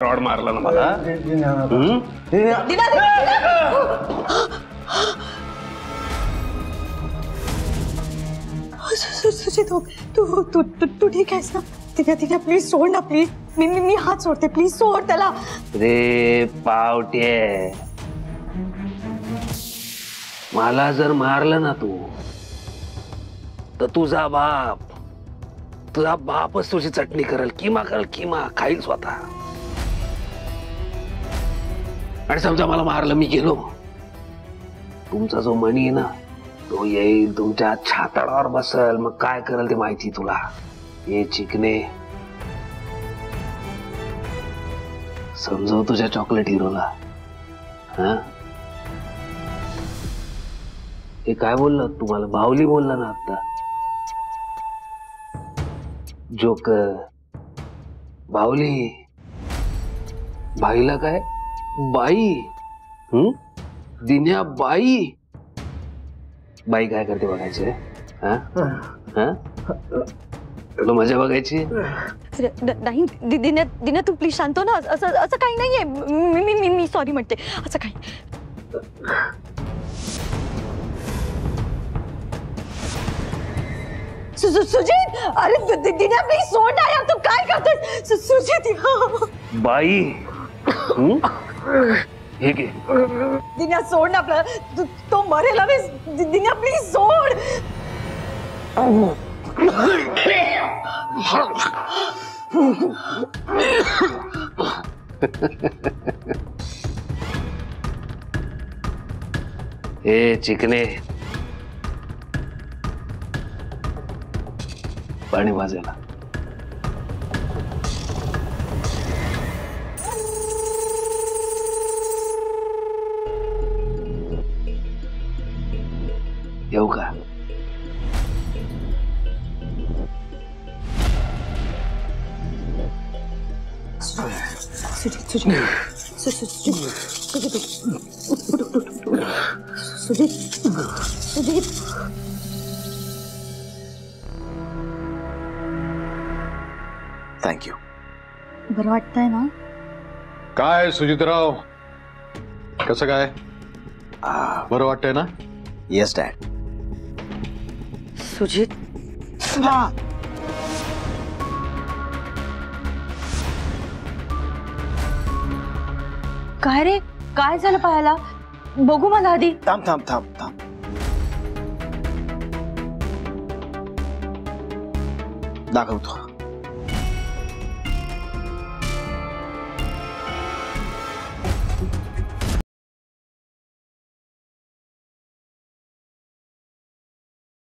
Rod मारला ना मला। सुजित तू ठीक आहेस ना? ठीक आहे प्लीज सोड ना प्लीज। मी हात सोडते प्लीज सोड त्याला। रे पावटे, मला जर मारलं ना तू तर तुझा बापच तुझी चटणी करेल, किमा खाईल स्वतः। आणि समजा मला मारलं, मी गेलो, तुमचा जो मणी आहे ना तो येईल तुमच्या छाताडावर बसल, मग काय करेल ते माहिती तुला। ये चिकने, समजव तुझ्या चॉकलेट हिरोला। हा, हे काय बोलला तुम्हाला? बाहुली बोलला ना आता? जोकर, बाहुली, बाईला काय बाई? दिन्या बाई, बाई काय करते बघायचे? हा हा, तुला मजा बघायची? नाही दिन्या तू प्लीज शांत हो ना। असं काही नाहीये। मी सॉरी म्हणते, असं काही। सुजित, अरे दिन्या प्लीज सोड ना यार, तू काय करतोय? सुजित बाई, हे घे। दिन्या सोड ना आपला, तो मरेल। दिन्या प्लीज सोड। ए चिकने, पाणी वाजायला। येऊ का? सुजित थँक्यू। बरं वाटतंय ना? काय सुजितराव, कसं काय? बरं वाटतंय ना? Yes dad. सुजित, काय रे, काय झालं पायाला? बघू मला आधी। थांब, दाखवतो।